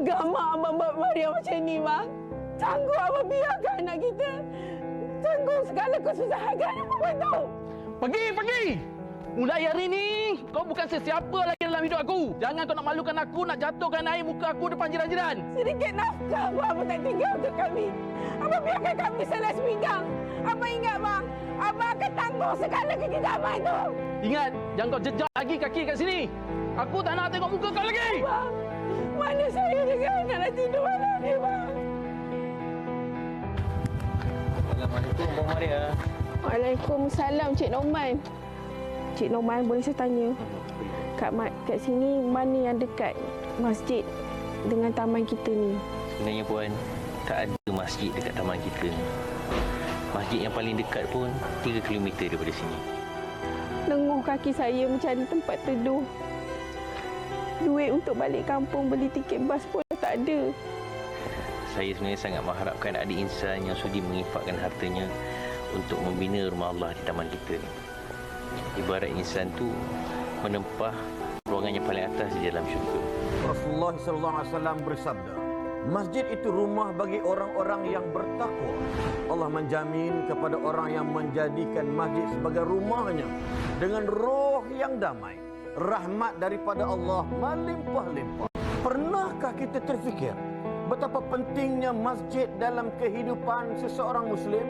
Gamak abang buat Maria macam ni, bang. Sanggup abang biarkan anak kita tanggung segala kesusahan kan, abang tahu. Pergi! Mulai hari ni, kau bukan sesiapa lagi dalam hidup aku. Jangan kau nak malukan aku, nak jatuhkan air muka aku depan jiran-jiran. Sedikit nafkah pun abang tak tinggal untuk kami. Abang biarkan kami selas pinggang. Abang ingat, bang, abang akan tanggung segala kegiatan abang itu. Ingat, jangan kau jejak lagi kaki kat sini. Aku tak nak tengok muka kau lagi. Bang, mana saya dengan anak nak tidur malam ni, bang? Assalamualaikum, Abang Maria. Waalaikumsalam, Cik Norman. Cik Norman, boleh saya tanya? Kat sini, mana yang dekat masjid dengan taman kita ni? Sebenarnya Puan, tak ada masjid dekat taman kita ni. Masjid yang paling dekat pun 3 kilometer daripada sini. Lenguh kaki saya mencari tempat teduh. Duit untuk balik kampung beli tiket bas pun tak ada. Saya sebenarnya sangat mengharapkan ada insan yang sudi menginfakkan hartanya untuk membina rumah Allah di taman kita ni. Ibarat insan tu menempah ruangan yang paling atas di dalam syurga. Rasulullah SAW bersabda, masjid itu rumah bagi orang-orang yang bertakwa. Allah menjamin kepada orang yang menjadikan masjid sebagai rumahnya dengan roh yang damai. Rahmat daripada Allah melimpah-limpah. Pernahkah kita terfikir betapa pentingnya masjid dalam kehidupan seseorang Muslim?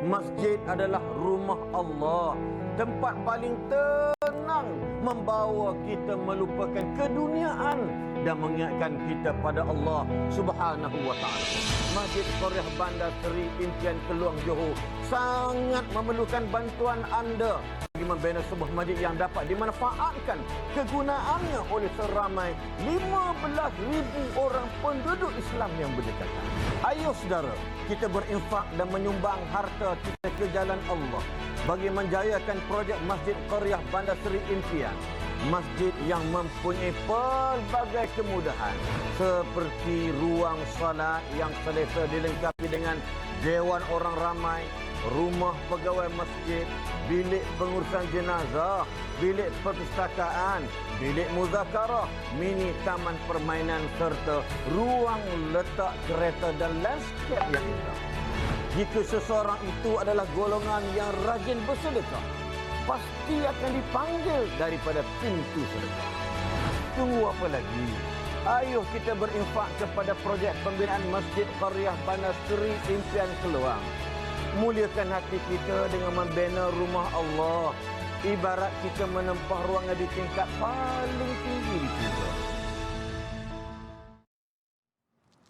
Masjid adalah rumah Allah, tempat paling tenang, membawa kita melupakan keduniaan dan mengingatkan kita pada Allah Subhanahu wa taala. Masjid Qaryah Bandar Seri Impian Keluang Johor sangat memerlukan bantuan anda bagi membina sebuah masjid yang dapat dimanfaatkan kegunaannya oleh seramai 15,000 orang penduduk Islam yang berdekatan. Ayo saudara, kita berinfak dan menyumbang harta kita ke jalan Allah bagi menjayakan projek Masjid Qaryah Bandar Seri Impian. Masjid yang mempunyai pelbagai kemudahan seperti ruang salat yang selesa dilengkapi dengan dewan orang ramai, rumah pegawai masjid, bilik pengurusan jenazah, bilik perpustakaan, bilik muzakarah, mini taman permainan serta ruang letak kereta dan landscape yang indah. Jika seseorang itu adalah golongan yang rajin bersedekah, pasti akan dipanggil daripada pintu sedekah. Tunggu apa lagi? Ayuh kita berinfak kepada projek pembinaan Masjid Qaryah Bandar Seri Impian Keluang. Muliakan hati kita dengan membina rumah Allah. Ibarat kita menempah ruangan di tingkat paling tinggi di syurga.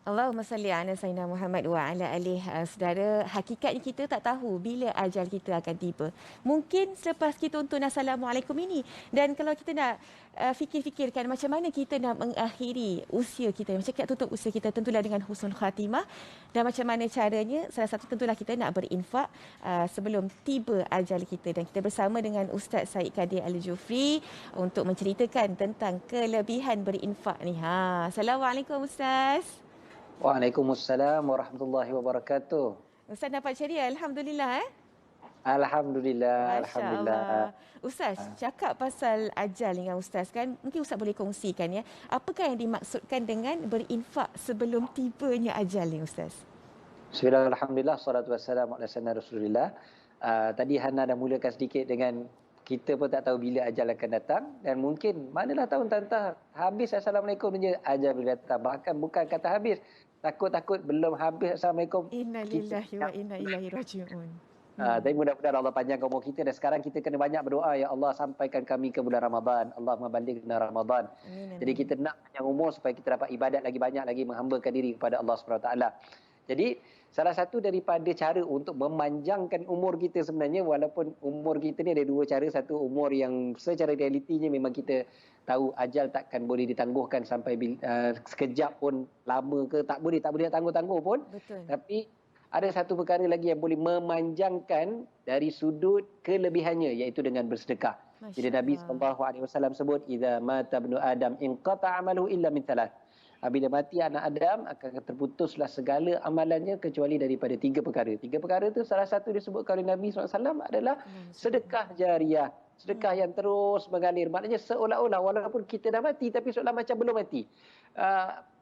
Allahumma salli ala Sayyidina Muhammad wa ala alihi. Saudara, hakikatnya kita tak tahu bila ajal kita akan tiba. Mungkin selepas kita untuk Assalamualaikum ini. Dan kalau kita nak fikir-fikirkan macam mana kita nak mengakhiri usia kita, macam kita tutup usia kita, tentulah dengan husnul khatimah. Dan macam mana caranya, salah satu tentulah kita nak berinfak sebelum tiba ajal kita. Dan kita bersama dengan Ustaz Said Kadir Al-Jufri untuk menceritakan tentang kelebihan berinfak ni. Assalamualaikum Ustaz. Waalaikumsalam warahmatullahi wabarakatuh. Ustaz dapat ceria, alhamdulillah. Alhamdulillah, alhamdulillah. Ustaz, cakap pasal ajal dengan Ustaz kan, mungkin Ustaz boleh kongsikan ya. Apakah yang dimaksudkan dengan berinfak sebelum tibanya ajal ni Ustaz? Bismillah, alhamdulillah, salatu wassalamu ala sayyidina Rasulillah. Tadi Hana dah mulakan sedikit dengan kita pun tak tahu bila ajal akan datang dan mungkin manalah tahun tantah habis Assalamualaikum je ajal bila datang. Bahkan bukan kata habis, takut-takut belum habis Assalamualaikum. Innalillahi wa inna ilaihi raji'un. Tapi mudah-mudahan Allah panjangkan umur kita dan sekarang kita kena banyak berdoa, ya Allah sampaikan kami ke bulan Ramadan. Allahumma ballighna Ramadan. Jadi kita nak panjang umur supaya kita dapat ibadat lagi banyak lagi, menghambakan diri kepada Allah Subhanahu Wa Taala. Jadi salah satu daripada cara untuk memanjangkan umur kita sebenarnya, walaupun umur kita ni ada dua cara. Satu, umur yang secara realitinya memang kita tahu ajal takkan boleh ditangguhkan sampai sekejap pun, lama ke tak boleh nak tangguh-tangguh pun. Betul. Tapi ada satu perkara lagi yang boleh memanjangkan dari sudut kelebihannya, iaitu dengan bersedekah. Jadi Nabi SAW sebut, "Idza mata ibnu Adam inqata 'amaluhu illa min thalath." Bila mati anak Adam, akan terputuslah segala amalannya kecuali daripada tiga perkara. Tiga perkara itu salah satu disebutkan oleh Nabi SAW adalah sedekah jariah. Sedekah yang terus mengalir. Maknanya seolah-olah walaupun kita dah mati, tapi seolah macam belum mati.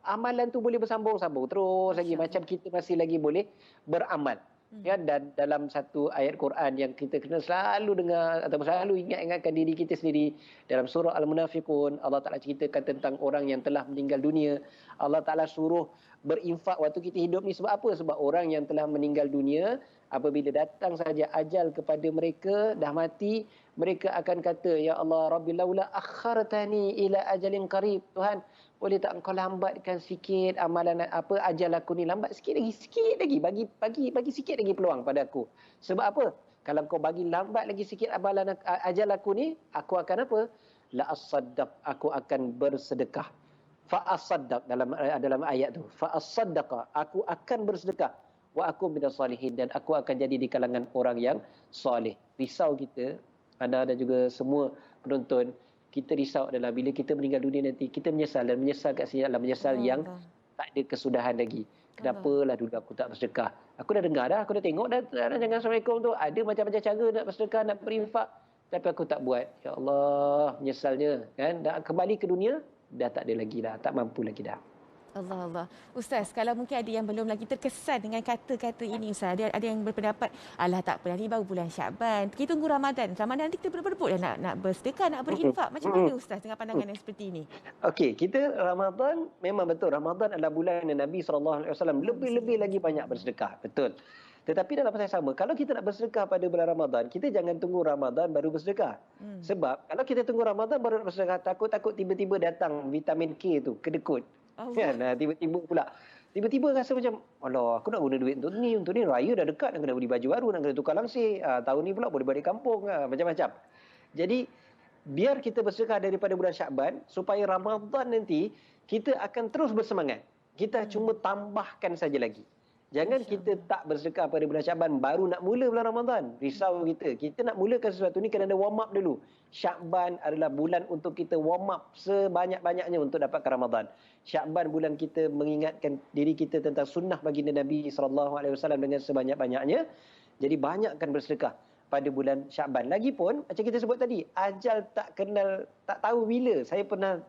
amalan tu boleh bersambung-sambung terus lagi macam kita masih lagi boleh beramal. Ya, dan dalam satu ayat Quran yang kita kena selalu dengar atau selalu ingatkan diri kita sendiri, dalam surah Al-Munafiqun, Allah Ta'ala ceritakan tentang orang yang telah meninggal dunia. Allah Ta'ala suruh berinfak waktu kita hidup ni sebab apa? Sebab orang yang telah meninggal dunia, apabila datang saja ajal kepada mereka, dah mati, mereka akan kata, Ya Allah, Rabbi laula akhartani ila ajalin qarib. Tuhan, boleh tak engkau lambatkan sikit amalan ajal aku ni, lambat sikit lagi, bagi sikit lagi peluang pada aku. Sebab apa? Kalau kau bagi lambat lagi sikit amalan ajal aku ni, aku akan apa? La as-saddaq, aku akan bersedekah. Fa as-saddaq dalam ayat tu. Fa as-saddaqa, aku akan bersedekah. Wa aku minas salihin, dan aku akan jadi di kalangan orang yang soleh. Risau kita, anda dan juga semua penonton, kita risau adalah bila kita meninggal dunia nanti, kita menyesal, dan menyesal kat sini adalah menyesal yang tak ada kesudahan lagi. Kenapalah dulu aku tak bersedekah? Aku dah dengar dah, aku dah tengok dah jangan Assalamualaikum tu, ada macam-macam cara nak bersedekah, nak berinfak, tapi aku tak buat. Ya Allah, menyesalnya kan. Dah kembali ke dunia, dah tak ada lagi dah, tak mampu lagi dah. Allah. Ustaz, kalau mungkin ada yang belum lagi terkesan dengan kata-kata ini, Ustaz. Ada yang berpendapat, alah tak apa, ni baru bulan Syakban. Kita tunggu Ramadan. Ramadan nanti kita berebut dah nak bersedekah, nak berinfak. Macam mana Ustaz dengan pandangan yang seperti ini? Okey, kita Ramadan, memang betul. Ramadan adalah bulan yang Nabi SAW lebih-lebih lagi banyak bersedekah. Betul. Tetapi dalam masa yang sama, kalau kita nak bersedekah pada bulan Ramadan, kita jangan tunggu Ramadan baru bersedekah. Sebab kalau kita tunggu Ramadan baru bersedekah, takut-takut tiba-tiba datang vitamin K tu, kedekut. Kan? Tiba-tiba pula. Tiba-tiba rasa macam, alah, aku nak guna duit untuk ni raya dah dekat, nak kena beli baju baru, nak kena tukar langsir. Tahun ni pula boleh balik kampung, macam-macam. Jadi, biar kita bersedekah daripada bulan Syakban, supaya Ramadan nanti, kita akan terus bersemangat. Kita cuma tambahkan saja lagi. Jangan kita tak bersedekah pada bulan Syakban, baru nak mula bulan Ramadan. Risau kita. Kita nak mulakan sesuatu ni, kena ada warm up dulu. Syakban adalah bulan untuk kita warm up sebanyak-banyaknya untuk dapatkan Ramadan. Syakban bulan kita mengingatkan diri kita tentang sunnah baginda Nabi SAW dengan sebanyak-banyaknya. Jadi banyakkan bersedekah pada bulan Syakban. Lagipun, macam kita sebut tadi, ajal tak kenal, tak tahu bila. Saya pernah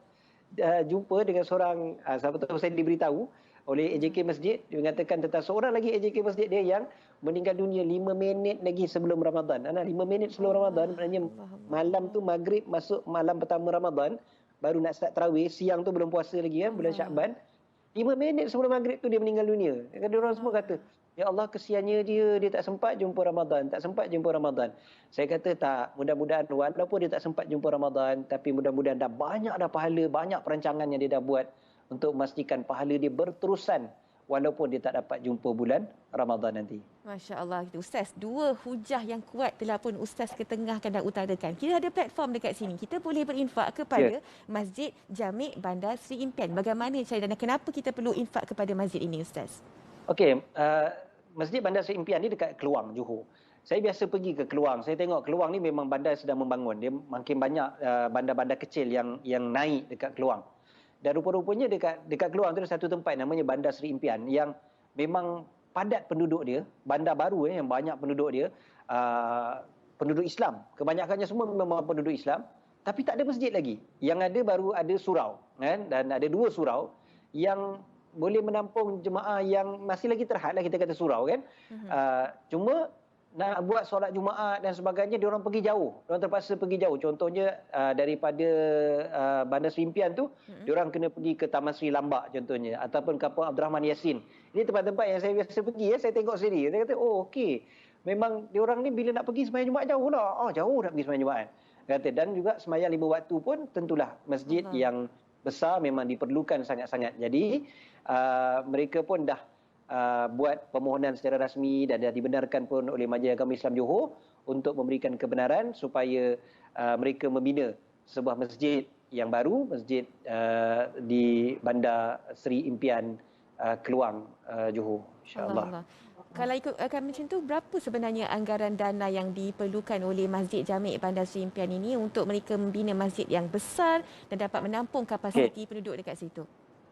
jumpa dengan seorang, sahabat saya diberitahu oleh AJK Masjid, dia mengatakan tentang seorang lagi AJK Masjid dia yang meninggal dunia 5 minit lagi sebelum Ramadan. 5 minit sebelum Ramadan, maknanya malam tu maghrib masuk malam pertama Ramadan, baru nak start tarawih, siang tu belum puasa lagi bulan Syakban. 5 minit sebelum maghrib tu dia meninggal dunia. Dia orang semua kata, ya Allah, kesiannya dia tak sempat jumpa Ramadan, tak sempat jumpa Ramadan. Saya kata tak, mudah-mudahan walaupun dia tak sempat jumpa Ramadan, tapi mudah-mudahan dah banyak dah pahala, banyak perancangan yang dia dah buat untuk memastikan pahala dia berterusan walaupun dia tak dapat jumpa bulan Ramadan nanti. Masya Allah. Ustaz, dua hujah yang kuat telah pun Ustaz ketengahkan dan utarakan. Kita ada platform dekat sini. Kita boleh berinfak kepada Masjid Jami' Bandar Seri Impian. Bagaimana cara dan kenapa kita perlu infak kepada masjid ini, Ustaz? Okey, Masjid Bandar Seri Impian ni dekat Keluang, Johor. Saya biasa pergi ke Keluang. Saya tengok Keluang ni memang bandar sedang membangun. Dia makin banyak bandar-bandar kecil yang naik dekat Keluang. Dan rupa-rupanya dekat Keluang tu ada satu tempat namanya Bandar Seri Impian yang memang padat penduduk dia, bandar baru yang banyak penduduk dia, penduduk Islam. Kebanyakannya semua memang penduduk Islam, tapi tak ada masjid lagi. Yang ada baru ada surau, kan? Dan ada 2 surau yang boleh menampung jemaah yang masih lagi terhad lah, kita kata surau, kan? Cuma nak buat solat Jumaat dan sebagainya, diorang pergi jauh. Diorang terpaksa pergi jauh. Contohnya daripada Bandar Seri Impian tu, diorang kena pergi ke Taman Seri Lambak contohnya, ataupun Kampung Abdul Rahman Yassin. Ini tempat-tempat yang saya biasa pergi, saya tengok sendiri. Saya kata, oh okey. Memang diorang ni bila nak pergi sembahyang Jumaat jauh lah. Jauh nak pergi sembahyang Jumaat. Kata, dan juga sembahyang 5 waktu pun tentulah masjid yang besar memang diperlukan sangat-sangat. Jadi mereka pun dah buat permohonan secara rasmi dan dah dibenarkan pun oleh Majlis Agama Islam Johor untuk memberikan kebenaran supaya mereka membina sebuah masjid yang baru, masjid di Bandar Seri Impian Keluang, Johor, insya-Allah. Kalau ikutkan macam tu, berapa sebenarnya anggaran dana yang diperlukan oleh Masjid Jami' Bandar Seri Impian ini untuk mereka membina masjid yang besar dan dapat menampung kapasiti penduduk dekat situ?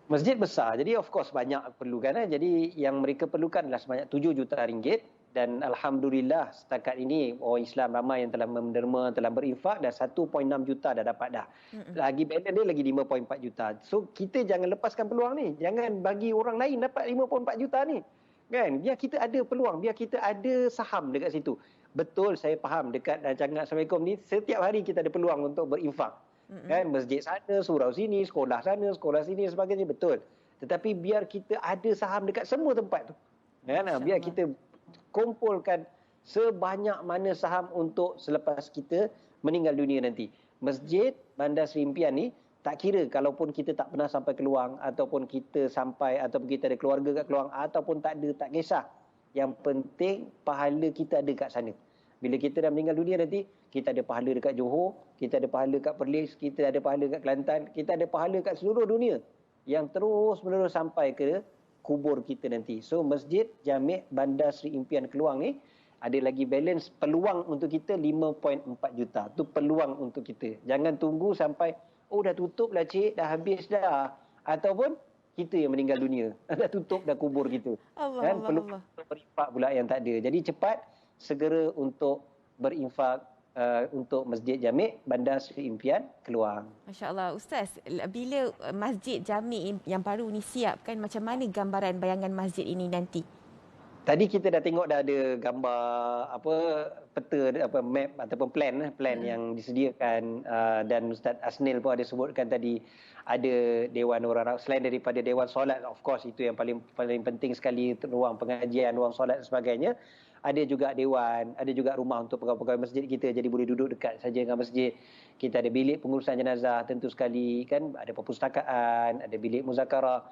Masjid besar, jadi of course banyak perlukan. Jadi yang mereka perlukan adalah sebanyak 7 juta ringgit Dan alhamdulillah setakat ini orang Islam ramai yang telah menderma, telah berinfak, dan 1.6 juta dah dapat dah. Lagi balance dia lagi 5.4 juta. So kita jangan lepaskan peluang ni. Jangan bagi orang lain dapat 5.4 juta ni. Kan? Biar kita ada peluang, biar kita ada saham dekat situ. Betul, saya faham dekat rancangan Assalamualaikum ni setiap hari kita ada peluang untuk berinfak. Kan, masjid sana, surau sini, sekolah sana, sekolah sini sebagainya, betul. Tetapi biar kita ada saham dekat semua tempat tu. Kan? Biar kita kumpulkan sebanyak mana saham untuk selepas kita meninggal dunia nanti. Masjid Bandar Seri Impian ni, tak kira kalaupun kita tak pernah sampai ke Keluang, ataupun kita sampai, ataupun kita ada keluarga kat Keluang, ataupun tak ada, tak kisah. Yang penting pahala kita ada kat sana. Bila kita dah meninggal dunia nanti, kita ada pahala dekat Johor, kita ada pahala kat Perlis, kita ada pahala kat Kelantan, kita ada pahala kat seluruh dunia yang terus menerus sampai ke kubur kita nanti. So Masjid Jami' Bandar Seri Impian Keluang ni ada lagi balance peluang untuk kita 5.4 juta. Tu peluang untuk kita. Jangan tunggu sampai dah tutup lah cik, dah habis dah. Ataupun kita yang meninggal dunia. Dah tutup dah kubur kita. Kan peluang untuk berinfak pula yang tak ada. Jadi cepat segera untuk berinfak untuk Masjid Jami' Bandar Seri Impian Keluang. Masya Allah. Ustaz, bila Masjid Jami' yang baru ni siap kan, macam mana gambaran bayangan masjid ini nanti? Tadi kita dah tengok dah ada gambar peta map ataupun plan yang disediakan, dan Ustaz Asnil pun ada sebutkan tadi ada dewan orang Arab, selain daripada dewan solat, of course itu yang paling penting sekali, ruang pengajian, ruang solat dan sebagainya. Ada juga dewan, ada juga rumah untuk pegawai-pegawai masjid kita, jadi boleh duduk dekat saja dengan masjid. Kita ada bilik pengurusan jenazah tentu sekali kan, ada perpustakaan, ada bilik muzakarah.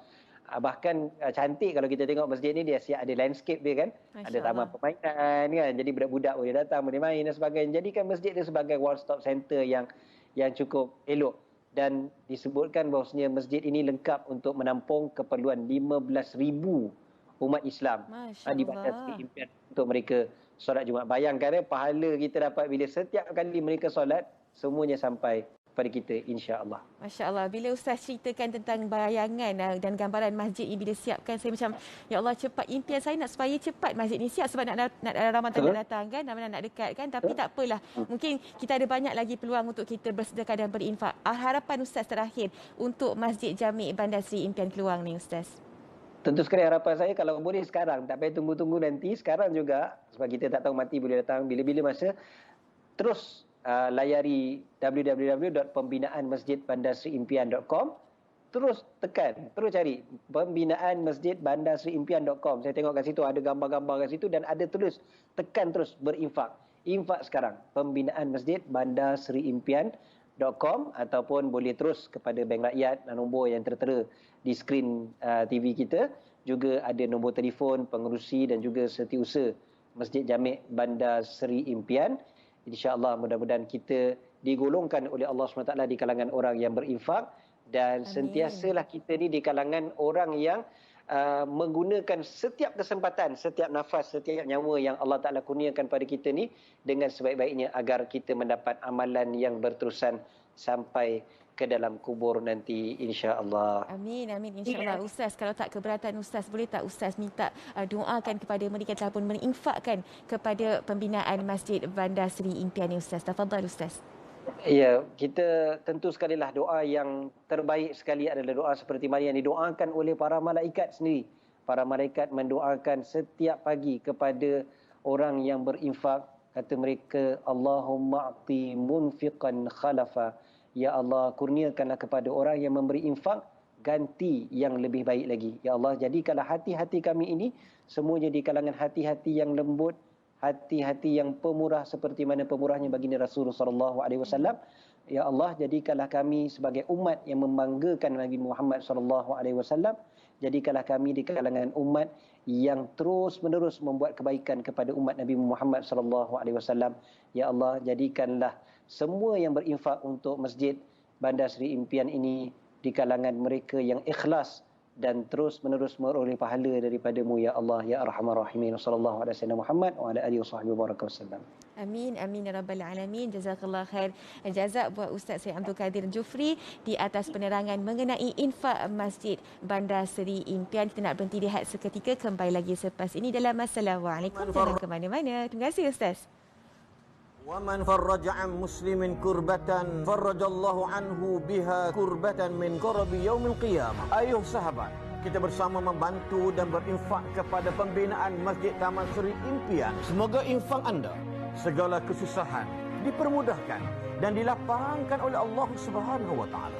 Bahkan cantik kalau kita tengok masjid ni, dia siap ada landscape dia kan. Ada taman permainan kan. Jadi budak-budak boleh datang, boleh main dan sebagainya. Jadikan masjid dia sebagai one stop center yang cukup elok. Dan disebutkan bahawasanya masjid ini lengkap untuk menampung keperluan 15,000 umat Islam di Bandar Seri Impian untuk mereka solat Jumaat. Bayangkan pahala kita dapat bila setiap kali mereka solat, semuanya sampai pada kita insya-Allah. Masya-Allah. Bila Ustaz ceritakan tentang bayangan dan gambaran masjid ini bila siapkan, saya macam ya Allah, cepat impian saya nak supaya cepat masjid ini siap, sebab nak Ramadan nak datang kan, nak dekat kan, tapi tak apalah. Mungkin kita ada banyak lagi peluang untuk kita bersedekah dan berinfak. Harapan Ustaz terakhir untuk Masjid Jami' Bandar Seri Impian Keluang ni Ustaz. Tentu sekali harapan saya kalau boleh sekarang, tak payah tunggu-tunggu nanti, sekarang juga, sebab kita tak tahu mati boleh datang bila-bila masa. Terus layari www.pembinaanmasjidbandarseriimpian.com, terus tekan, terus cari pembinaanmasjidbandarseriimpian.com. Saya tengok kat situ ada gambar-gambar kat situ dan ada tulis tekan terus berinfak. Infak sekarang, pembinaanmasjidbandarseriimpian.com, ataupun boleh terus kepada Bank Rakyat, nombor yang tertera di skrin TV kita. Juga ada nombor telefon pengerusi dan juga setiausaha Masjid Jami' Bandar Seri Impian. InsyaAllah mudah-mudahan kita digolongkan oleh Allah SWT di kalangan orang yang berinfak, dan sentiasalah kita ni di kalangan orang yang menggunakan setiap kesempatan, setiap nafas, setiap nyawa yang Allah Ta'ala kurniakan pada kita ni dengan sebaik-baiknya, agar kita mendapat amalan yang berterusan sampai ke dalam kubur nanti insya-Allah. Amin, amin insya-Allah. Ustaz, kalau tak keberatan Ustaz, boleh tak Ustaz minta doakan kepada mereka yang telah pun menginfakkan kepada pembinaan Masjid Bandar Seri Impian ni Ustaz. Tafadhal Ustaz. Ya, kita tentu sekali lah doa yang terbaik sekali adalah doa seperti mana yang didoakan oleh para malaikat sendiri. Para malaikat mendoakan setiap pagi kepada orang yang berinfak. Kata mereka, Allahumma a'ti munfiqan khalafa. Ya Allah, kurniakanlah kepada orang yang memberi infak ganti yang lebih baik lagi. Ya Allah, jadikanlah hati-hati kami ini semuanya di kalangan hati-hati yang lembut, hati-hati yang pemurah seperti mana pemurahnya baginda Rasulullah SAW. Ya Allah, jadikanlah kami sebagai umat yang membanggakan Nabi Muhammad SAW. Jadikanlah kami di kalangan umat yang terus-menerus membuat kebaikan kepada umat Nabi Muhammad SAW. Ya Allah, jadikanlah semua yang berinfak untuk Masjid Bandar Seri Impian ini di kalangan mereka yang ikhlas dan terus-menerus meroleh pahala daripada-Mu ya Allah ya Arhamar Rahimin. Sallallahu alaihi wasallam Muhammad wa ala alihi wasallam. Amin, amin ya rabbal alamin. Jazakallah khair. Jazak buat Ustaz Syed Abdul Kadir Jufri di atas penerangan mengenai infak Masjid Bandar Seri Impian. Kita nak berhenti lihat seketika, kembali lagi selepas ini dalam Assalamualaikum. Jangan ke mana-mana. Terima kasih Ustaz. وَمَنْ فَرَّجَ عَنْ مُسْلِمٍ كُرْبَةً فَرَّجَ اللَّهُ عَنْهُ بِهَا كُرْبَةً مِنْ كُرَبِ يَوْمِ الْقِيَامَةِ. Ayuh sahabat, kita bersama membantu dan berinfak kepada pembinaan Masjid Taman Seri Impian. Semoga infak anda, segala kesusahan dipermudahkan dan dilapangkan oleh Allah Subhanahu wa taala.